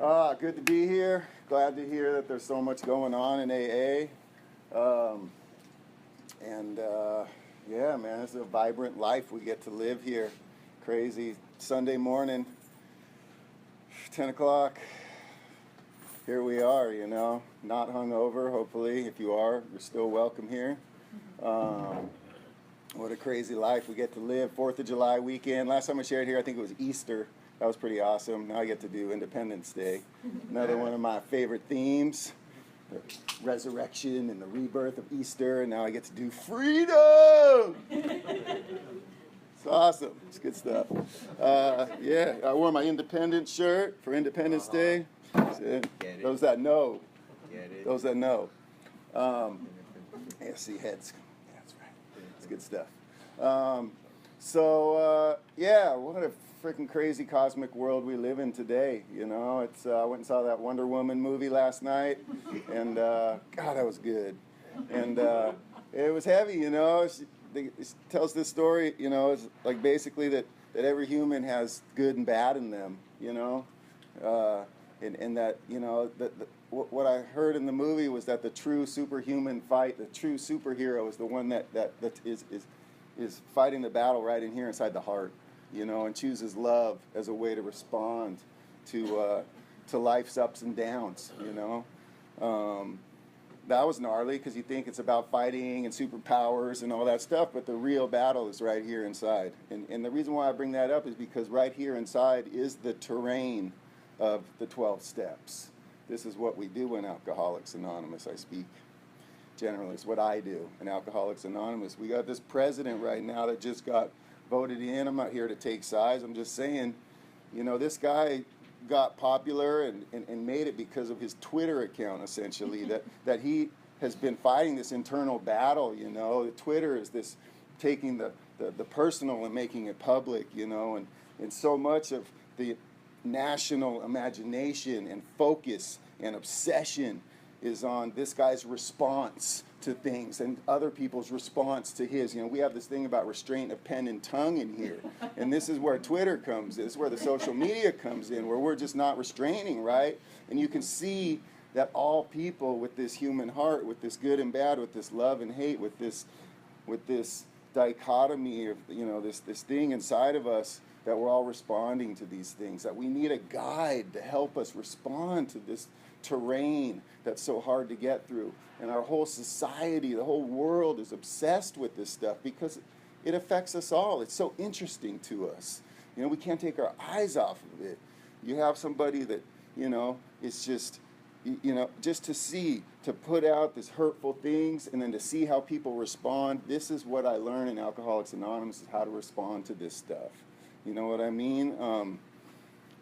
Good to be here. Glad to hear that there's so much going on in AA. Yeah, man, it's a vibrant life we get to live here. Crazy Sunday morning, 10 o'clock. Here we are, not hungover, hopefully. If you are, you're still welcome here. What a crazy life we get to live. 4th of July weekend. Last time I shared here, I think it was Easter. That was pretty awesome. Now I get to do Independence Day. Another one of my favorite themes. The resurrection and the rebirth of Easter. And now I get to do freedom. It's awesome. It's good stuff. I wore my Independence shirt for Independence Day. Those that know. Those that know. See heads. Yeah, that's right. It's good stuff. What a freaking crazy cosmic world we live in today. It's I went and saw that Wonder Woman movie last night, and God, that was good. And it was heavy. It tells this story. It's like basically that every human has good and bad in them. And that what I heard in the movie was that the true superhuman fight, the true superhero, is the one that is fighting the battle right in here inside the heart. And chooses love as a way to respond to life's ups and downs. That was gnarly because you think it's about fighting and superpowers and all that stuff, but the real battle is right here inside. And the reason why I bring that up is because right here inside is the terrain of the 12 steps. This is what we do in Alcoholics Anonymous. I speak generally. It's what I do in Alcoholics Anonymous. We got this president right now that just got voted in. I'm not here to take sides. I'm just saying, this guy got popular and made it because of his Twitter account, essentially, that he has been fighting this internal battle. Twitter is this taking the personal and making it public, and so much of the national imagination and focus and obsession is on this guy's response to things and other people's response to his. We have this thing about restraint of pen and tongue in here. And this is where Twitter comes in. This is where the social media comes in, where we're just not restraining, right? And you can see that all people with this human heart, with this good and bad, with this love and hate, with this dichotomy of, this thing inside of us, that we're all responding to these things, that we need a guide to help us respond to this terrain that's so hard to get through. And our whole society, the whole world is obsessed with this stuff because it affects us all. It's so interesting to us. We can't take our eyes off of it. You have somebody that, it's just, just to put out this hurtful things and then to see how people respond. This is what I learned in Alcoholics Anonymous, is how to respond to this stuff. You know what I mean?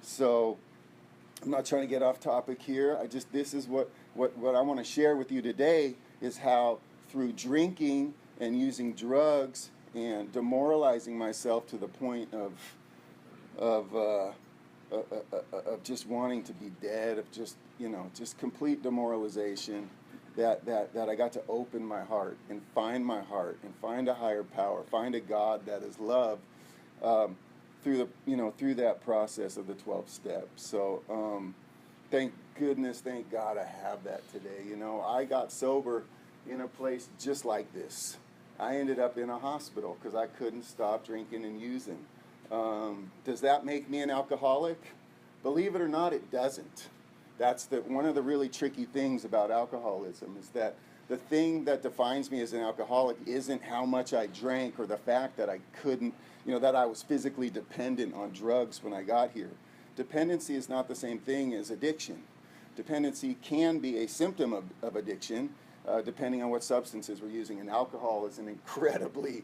So I'm not trying to get off topic here. This is what I want to share with you today, is how through drinking and using drugs and demoralizing myself to the point of just wanting to be dead, of just complete demoralization, that I got to open my heart and find a higher power, find a God that is love. Through that process of the 12 steps. So thank God I have that today. I got sober in a place just like this. I ended up in a hospital because I couldn't stop drinking and using. Does that make me an alcoholic? Believe it or not, it doesn't. That's one of the really tricky things about alcoholism, is that the thing that defines me as an alcoholic isn't how much I drank or the fact that I couldn't, that I was physically dependent on drugs when I got here. Dependency is not the same thing as addiction. Dependency can be a symptom of addiction, depending on what substances we're using. And alcohol is an incredibly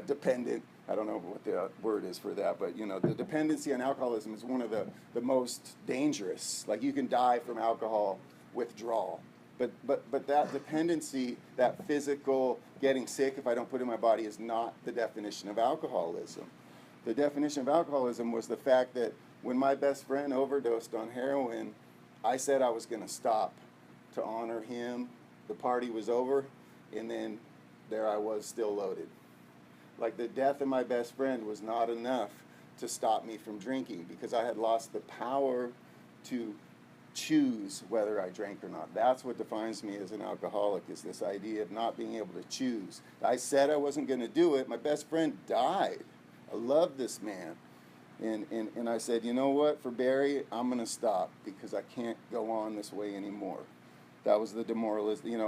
dependent, I don't know what the word is for that, but the dependency on alcoholism is one of the most dangerous. Like, you can die from alcohol withdrawal. But that dependency, that physical getting sick if I don't put it in my body, is not the definition of alcoholism. The definition of alcoholism was the fact that when my best friend overdosed on heroin, I said I was going to stop to honor him. The party was over, and then there I was, still loaded. Like, the death of my best friend was not enough to stop me from drinking, because I had lost the power to choose whether I drank or not. That's what defines me as an alcoholic, is this idea of not being able to choose. I said I wasn't going to do it. My best friend died. I love this man. And I said, you know what, for Barry, I'm going to stop because I can't go on this way anymore. That was the demoralization,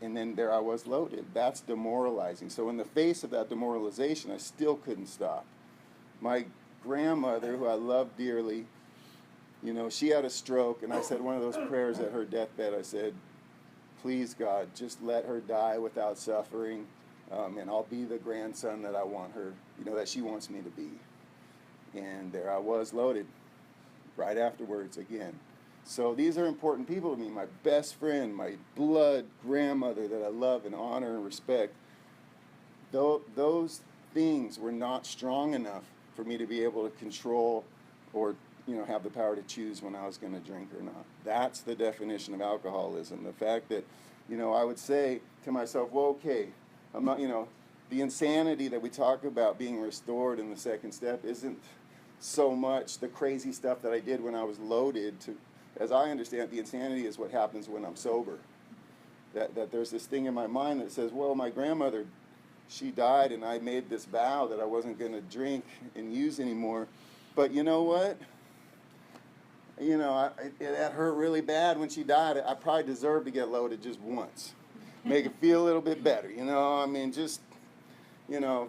and then there I was loaded. That's demoralizing. So in the face of that demoralization, I still couldn't stop. My grandmother, who I love dearly, she had a stroke, and I said one of those prayers at her deathbed. I said, please, God, just let her die without suffering, and I'll be the grandson that I want her, that she wants me to be. And there I was loaded right afterwards again. So these are important people to me. My best friend, my blood grandmother that I love and honor and respect. Those things were not strong enough for me to be able to control or have the power to choose when I was going to drink or not. That's the definition of alcoholism. The fact that, I would say to myself, well, okay, I'm not, the insanity that we talk about being restored in the second step isn't so much the crazy stuff that I did when I was loaded. As I understand it, the insanity is what happens when I'm sober. That there's this thing in my mind that says, well, my grandmother, she died, and I made this vow that I wasn't going to drink and use anymore. But you know what? That hurt really bad when she died. I probably deserved to get loaded just once. Make it feel a little bit better,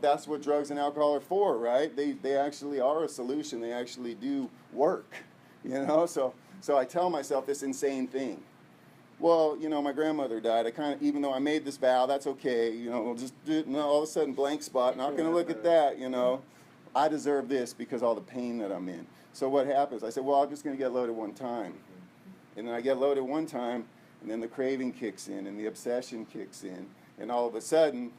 that's what drugs and alcohol are for, right? They actually are a solution. They actually do work, So I tell myself this insane thing. Well, my grandmother died. Even though I made this vow, that's okay. We'll just do it. All of a sudden, blank spot. Not going to look at that, I deserve this because all the pain that I'm in. So what happens? I said, well, I'm just going to get loaded one time. And then I get loaded one time, and then the craving kicks in, and the obsession kicks in. And all of a sudden,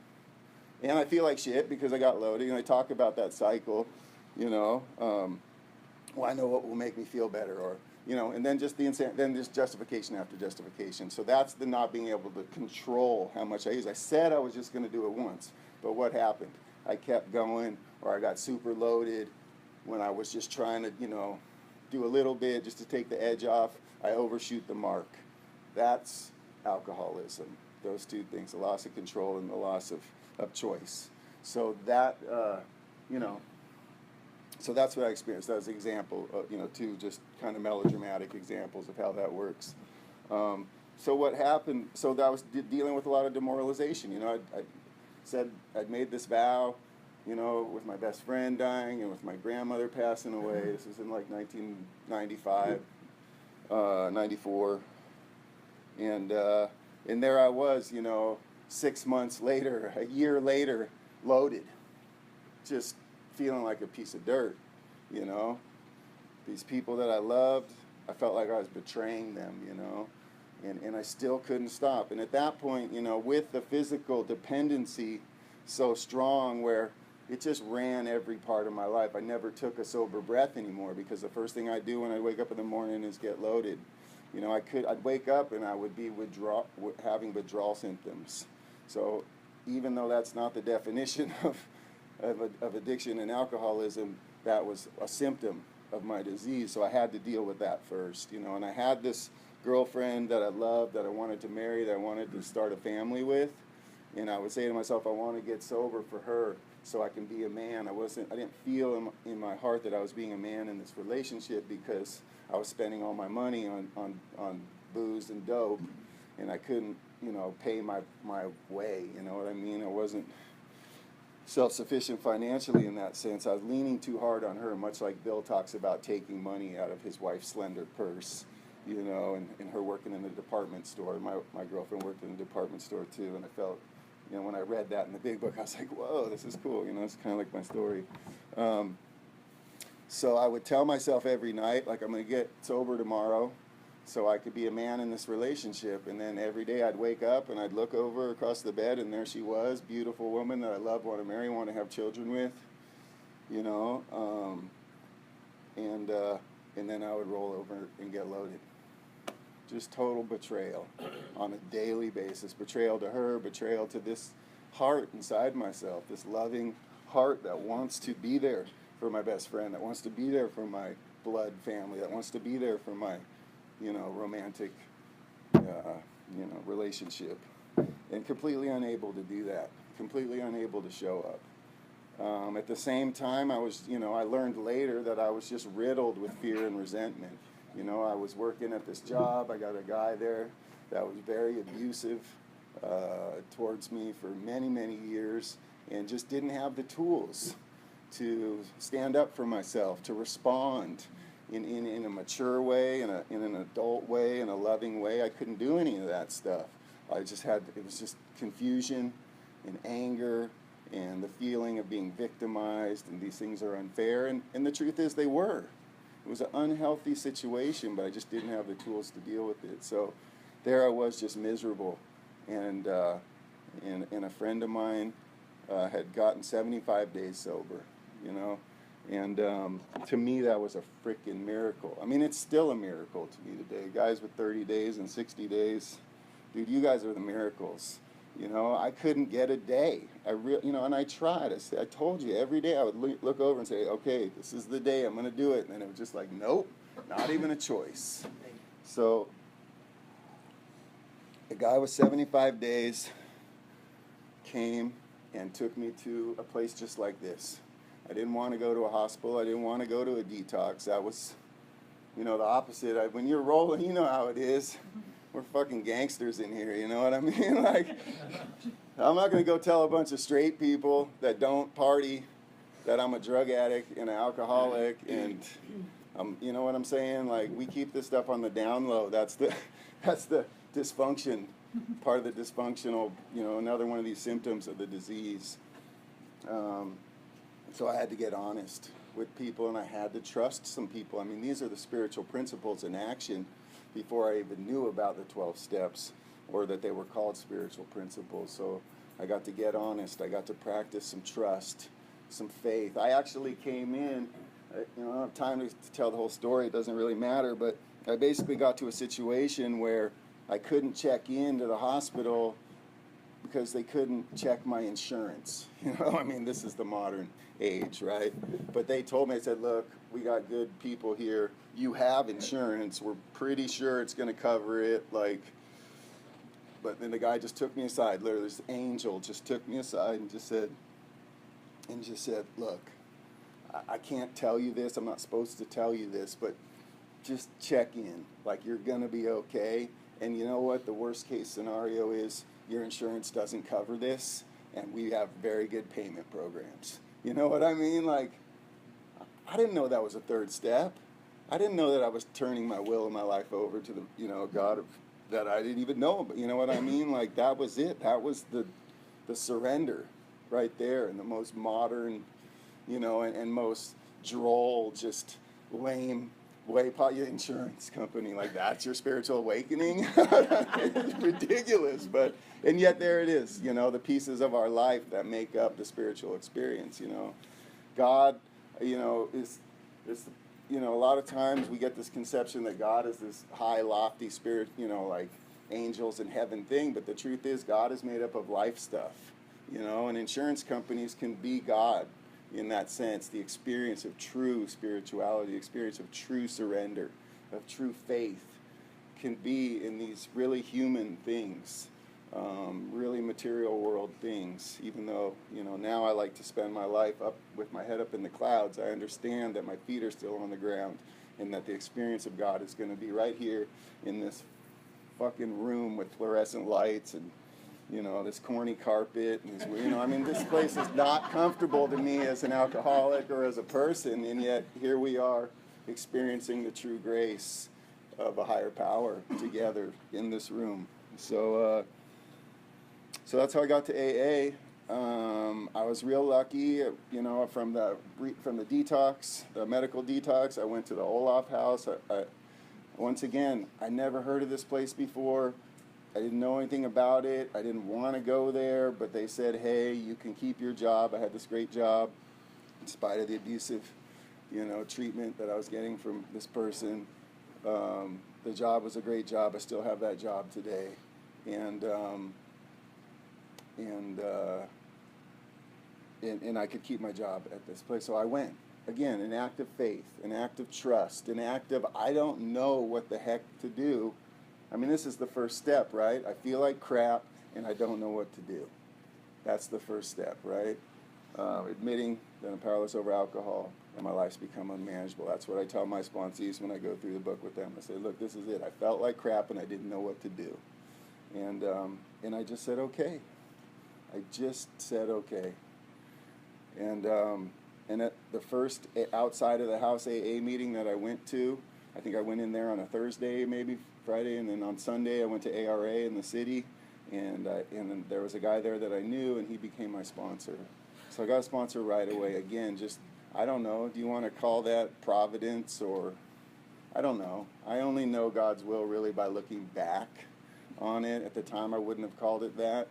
and I feel like shit because I got loaded. I talk about that cycle, well, I know what will make me feel better, or, and then just then just justification after justification. So that's the not being able to control how much I use. I said I was just going to do it once, but what happened? I kept going, or I got super loaded when I was just trying to, do a little bit just to take the edge off. I overshoot the mark. That's alcoholism. Those two things, the loss of control and the loss of choice. So that, so that's what I experienced. That was an example of, two just kind of melodramatic examples of how that works. So what happened, so that was dealing with a lot of demoralization. I said I'd made this vow, with my best friend dying and with my grandmother passing away. This was in like 1995, 94. And there I was, 6 months later, a year later, loaded, just feeling like a piece of dirt, These people that I loved, I felt like I was betraying them, and I still couldn't stop. And at that point, with the physical dependency so strong where it just ran every part of my life, I never took a sober breath anymore because the first thing I do when I wake up in the morning is get loaded. I'd wake up and I would be having withdrawal symptoms. So even though that's not the definition of addiction and alcoholism, that was a symptom of my disease. So I had to deal with that first, and I had this girlfriend that I loved, that I wanted to marry, that I wanted to start a family with. And I would say to myself, I want to get sober for her so I can be a man. I didn't feel in my heart that I was being a man in this relationship because I was spending all my money on booze and dope, and I couldn't, pay my way, you know what I mean? I wasn't self-sufficient financially in that sense. I was leaning too hard on her, much like Bill talks about taking money out of his wife's slender purse, and her working in the department store. My girlfriend worked in the department store too, and I felt, when I read that in the big book, I was like, whoa, this is cool, it's kind of like my story. So I would tell myself every night, like, I'm going to get sober tomorrow so I could be a man in this relationship. And then every day I'd wake up and I'd look over across the bed, and there she was, beautiful woman that I love, want to marry, want to have children with, and then I would roll over and get loaded. Just total betrayal on a daily basis. Betrayal to her, betrayal to this heart inside myself, this loving heart that wants to be there for my best friend, that wants to be there for my blood family, that wants to be there for my romantic, relationship, and completely unable to do that, completely unable to show up. At the same time, I learned later that I was just riddled with fear and resentment. I was working at this job. I got a guy there that was very abusive towards me for many, many years, and just didn't have the tools to stand up for myself, to respond in a mature way, in an adult way, in a loving way. I couldn't do any of that stuff. It was just confusion and anger and the feeling of being victimized, and these things are unfair. And the truth is, they were. It was an unhealthy situation, but I just didn't have the tools to deal with it. So there I was, just miserable. And a friend of mine had gotten 75 days sober, And to me, that was a freaking miracle. I mean, it's still a miracle to me today. Guys with 30 days and 60 days, dude, you guys are the miracles. I couldn't get a day. And I tried. I told you, every day I would look over and say, okay, this is the day, I'm going to do it. And then it was just like, nope, not even a choice. So a guy with 75 days came and took me to a place just like this. I didn't want to go to a hospital. I didn't want to go to a detox. That was, the opposite. When you're rolling, you know how it is. We're fucking gangsters in here, you know what I mean? Like, I'm not going to go tell a bunch of straight people that don't party that I'm a drug addict and an alcoholic, and you know what I'm saying? Like, we keep this stuff on the down low. That's the dysfunction, part of the dysfunctional, another one of these symptoms of the disease. So I had to get honest with people, and I had to trust some people. I mean, these are the spiritual principles in action before I even knew about the 12 steps or that they were called spiritual principles. So I got to get honest. I got to practice some trust, some faith. I actually came in, I don't have time to tell the whole story. It doesn't really matter, but I basically got to a situation where I couldn't check into the hospital because they couldn't check my insurance. I mean, this is the modern age, right? But they told me, I said, look, we got good people here. You have insurance. We're pretty sure it's going to cover it. But then the guy just took me aside. Literally, this angel just took me aside and just said, look, I can't tell you this. I'm not supposed to tell you this, but just check in. Like, you're going to be okay. And you know what? The worst case scenario is your insurance doesn't cover this, and we have very good payment programs. You know what I mean? Like, I didn't know that was a third step. I didn't know that I was turning my will and my life over to the, God that I didn't even know. But you know what I mean? Like, that was it. That was the surrender right there, in the most modern, and most droll, just lame way. Your insurance company, like, that's your spiritual awakening? It's ridiculous, and yet there it is, the pieces of our life that make up the spiritual experience. God, is a lot of times we get this conception that God is this high, lofty spirit, like angels in heaven thing, but the truth is God is made up of life stuff, and insurance companies can be God in that sense. The experience of true spirituality, the experience of true surrender, of true faith, can be in these really human things, really material world things. Even though, now I like to spend my life up with my head up in the clouds, I understand that my feet are still on the ground, and that the experience of God is going to be right here in this fucking room with fluorescent lights and this corny carpet, and this place is not comfortable to me as an alcoholic or as a person, and yet here we are experiencing the true grace of a higher power together in this room. So that's how I got to AA. I was real lucky, from the detox, the medical detox. I went to the Olaf house. Once again, I never heard of this place before. I didn't know anything about it. I didn't want to go there, but they said, hey, you can keep your job. I had this great job in spite of the abusive, treatment that I was getting from this person. The job was a great job. I still have that job today. And I could keep my job at this place. So I went. again, an act of faith, an act of trust, an act of, I don't know what the heck to do. I mean, this is the first step, right? I feel like crap, and I don't know what to do. That's the first step, right? Admitting that I'm powerless over alcohol and my life's become unmanageable. That's what I tell my sponsees when I go through the book with them. I say, look, this is it. I felt like crap, and I didn't know what to do. And I just said, okay. I just said, okay. And at the first outside of the house AA meeting that I went to, I think I went in there on a Thursday, maybe Friday, and then on Sunday I went to ARA in the city, and then there was a guy there that I knew, and he became my sponsor. So I got a sponsor right away. Again, just, I don't know, do you want to call that providence, or, I don't know. I only know God's will really by looking back on it. At the time I wouldn't have called it that.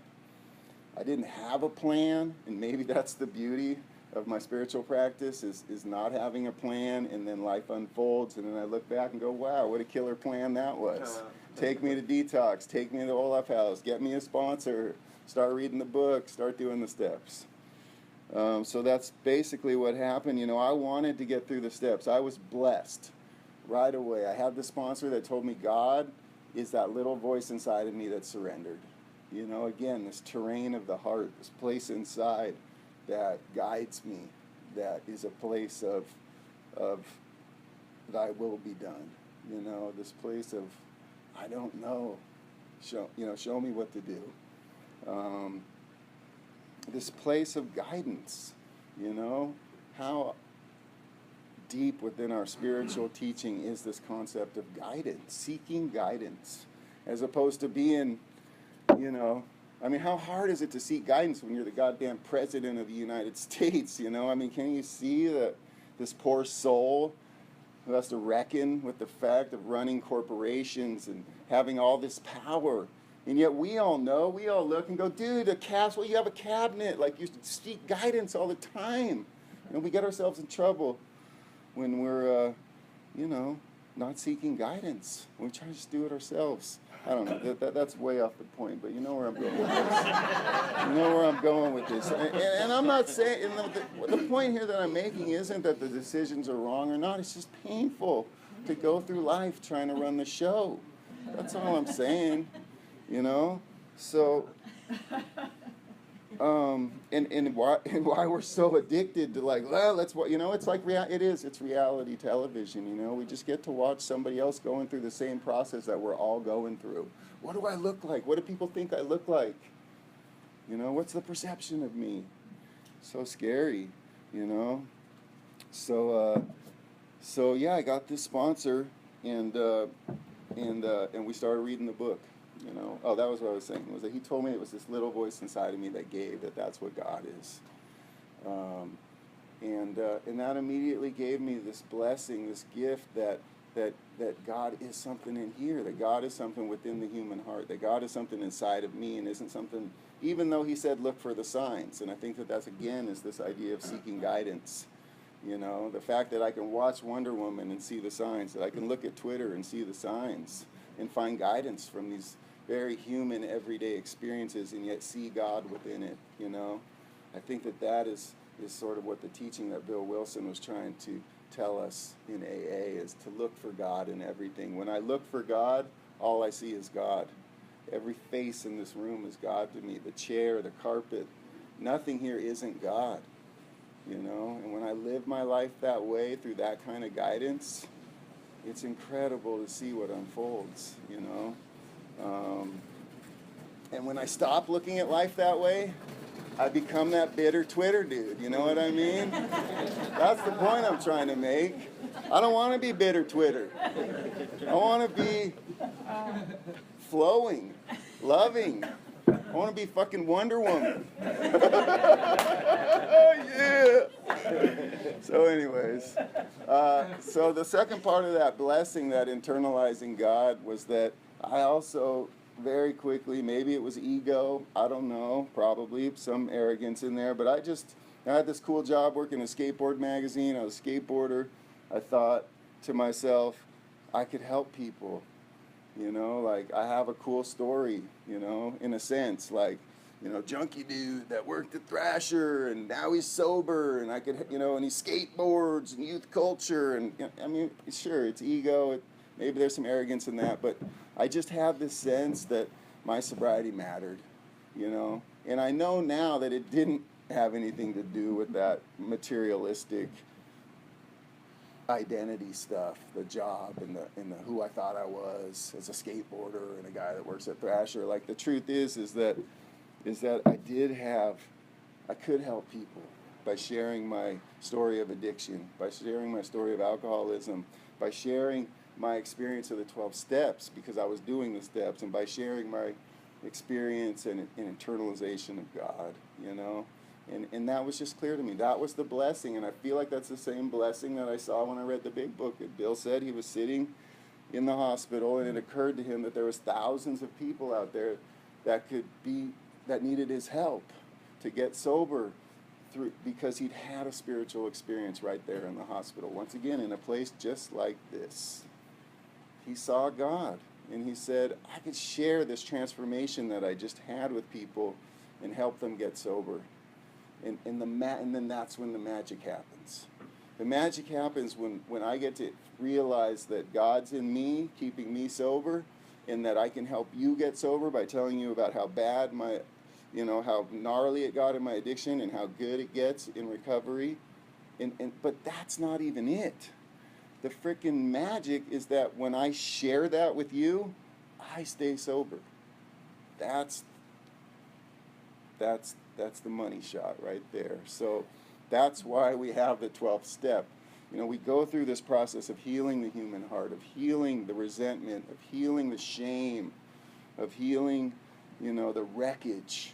I didn't have a plan, and maybe that's the beauty of my spiritual practice, is not having a plan, and then life unfolds, and then I look back and go, wow, what a killer plan that was. Take me to detox, take me to the Olaf House, get me a sponsor, start reading the book, start doing the steps. So that's basically what happened. You know, I wanted to get through the steps. I was blessed right away. I had the sponsor that told me God is that little voice inside of me that surrendered. You know, again, this terrain of the heart, this place inside that guides me, that is a place of thy will be done. You know, this place of, I don't know, show me what to do. This place of guidance, you know, how deep within our spiritual teaching is this concept of guidance, seeking guidance, as opposed to being, you know, I mean, how hard is it to seek guidance when you're the goddamn president of the United States, you know? I mean, can you see that this poor soul who has to reckon with the fact of running corporations and having all this power? And yet we all know, we all look and go, dude, well, you have a cabinet. Like, you seek guidance all the time. And we get ourselves in trouble when we're, not seeking guidance. We try to just do it ourselves. I don't know. That's way off the point, but you know where I'm going with this. You know where I'm going with this. And I'm not saying, the point here that I'm making isn't that the decisions are wrong or not. It's just painful to go through life trying to run the show. That's all I'm saying, you know? So, and why we're so addicted to, like, well, let's, you know, it's like, it's reality television, you know? We just get to watch somebody else going through the same process that we're all going through. What do I look like? What do people think I look like? You know, what's the perception of me? So scary, you know? So yeah, I got this sponsor, and we started reading the book. You know, oh, that was what I was saying. Was that he told me it was this little voice inside of me that gave that's what God is, and that immediately gave me this blessing, this gift that God is something in here, that God is something within the human heart, that God is something inside of me, and isn't something. Even though He said, "Look for the signs," and I think that's again is this idea of seeking guidance. You know, the fact that I can watch Wonder Woman and see the signs, that I can look at Twitter and see the signs, and find guidance from these very human, everyday experiences, and yet see God within it, you know? I think that is sort of what the teaching that Bill Wilson was trying to tell us in AA, is to look for God in everything. When I look for God, all I see is God. Every face in this room is God to me. The chair, the carpet, nothing here isn't God, you know? And when I live my life that way, through that kind of guidance, it's incredible to see what unfolds, you know? And when I stop looking at life that way, I become that bitter Twitter dude, you know what I mean? That's the point I'm trying to make. I don't want to be bitter Twitter. I want to be flowing, loving. I want to be fucking Wonder Woman. Yeah. So anyways, so the second part of that blessing, that internalizing God, was that I also very quickly, maybe it was ego, I don't know, probably some arrogance in there, but I had this cool job working a skateboard magazine. I was a skateboarder. I thought to myself, I could help people, you know, like I have a cool story, you know, in a sense, like junkie dude that worked at Thrasher, and now he's sober, and I could, and he skateboards and youth culture, and I mean, sure, it's ego. Maybe there's some arrogance in that, but I just have this sense that my sobriety mattered, and I know now that it didn't have anything to do with that materialistic identity stuff, the job and the who I thought I was as a skateboarder and a guy that works at Thrasher. Like, the truth is that I could help people by sharing my story of addiction, by sharing my story of alcoholism, by sharing my experience of the 12 steps, because I was doing the steps, and by sharing my experience and internalization of God, And that was just clear to me. That was the blessing, and I feel like that's the same blessing that I saw when I read the big book. Bill said he was sitting in the hospital, and it occurred to him that there was thousands of people out there that needed his help to get sober because he'd had a spiritual experience right there in the hospital. Once again, in a place just like this. He saw God, and he said, I could share this transformation that I just had with people and help them get sober. And then that's when the magic happens. The magic happens when I get to realize that God's in me, keeping me sober, and that I can help you get sober by telling you about how bad how gnarly it got in my addiction and how good it gets in recovery. But that's not even it. The freaking magic is that when I share that with you, I stay sober. That's the money shot right there. So that's why we have the 12th step. We go through this process of healing the human heart, of healing the resentment, of healing the shame, of healing, the wreckage,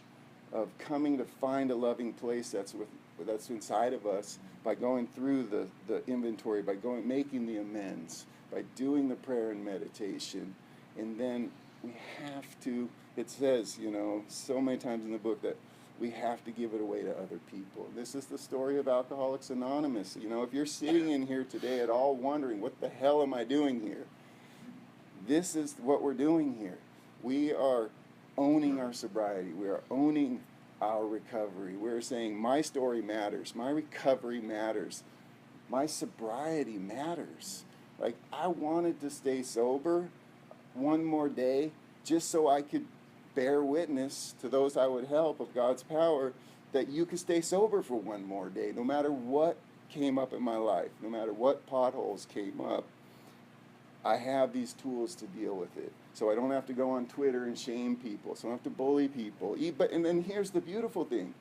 of coming to find a loving place that's inside of us by going through the inventory, by making the amends, by doing the prayer and meditation. And then we have to, it says, so many times in the book that we have to give it away to other people. This is the story of Alcoholics Anonymous. If you're sitting in here today at all wondering, what the hell am I doing here? This is what we're doing here. We are owning our sobriety. We are owning our recovery. We're saying, my story matters. My recovery matters. My sobriety matters. Like, I wanted to stay sober one more day just so I could bear witness to those I would help of God's power, that you could stay sober for one more day, no matter what came up in my life, no matter what potholes came up. I have these tools to deal with it. So I don't have to go on Twitter and shame people. So I don't have to bully people. And then here's the beautiful thing.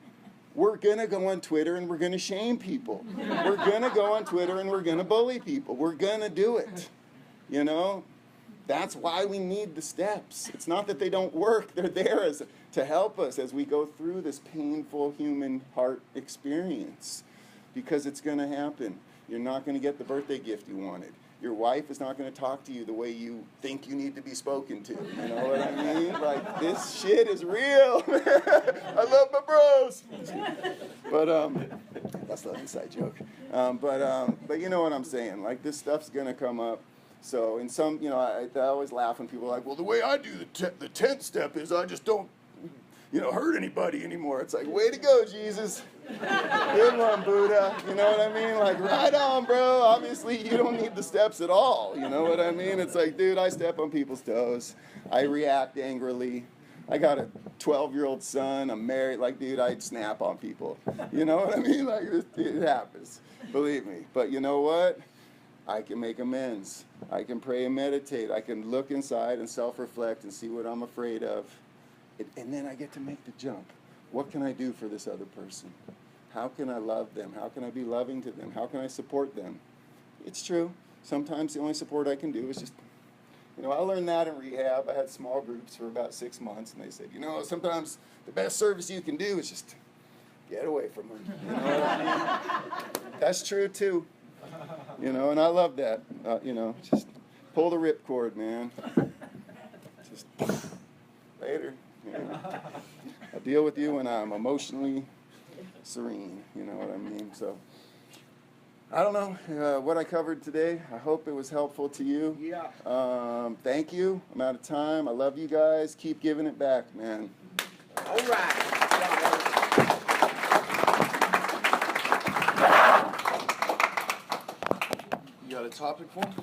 We're going to go on Twitter and we're going to shame people. We're going to go on Twitter and we're going to bully people. We're going to do it. That's why we need the steps. It's not that they don't work. They're there to help us as we go through this painful human heart experience. Because it's going to happen. You're not going to get the birthday gift you wanted. Your wife is not going to talk to you the way you think you need to be spoken to. You know what I mean? Like, this shit is real. I love my bros. But that's not an inside joke. But you know what I'm saying? Like, this stuff's going to come up. So in some, I always laugh when people are like, well, the way I do the 10th step is I just don't, hurt anybody anymore. It's like, way to go, Jesus. Good one, Buddha. You know what I mean? Like, right on, bro. Obviously, you don't need the steps at all. You know what I mean? It's like, dude, I step on people's toes. I react angrily. I got a 12-year-old son. I'm married. Like, dude, I'd snap on people. You know what I mean? Like, it happens. Believe me. But you know what? I can make amends. I can pray and meditate. I can look inside and self-reflect and see what I'm afraid of. And then I get to make the jump. What can I do for this other person? How can I love them? How can I be loving to them? How can I support them? It's true. Sometimes the only support I can do is just, I learned that in rehab. I had small groups for about 6 months, and they said, sometimes the best service you can do is just get away from them. You know what I mean? That's true, too. And I love that. Just pull the ripcord, man. Just later. I'll deal with you when I'm emotionally serene. You know what I mean? So, I don't know what I covered today. I hope it was helpful to you. Yeah. Thank you. I'm out of time. I love you guys. Keep giving it back, man. All right. You got a topic for him?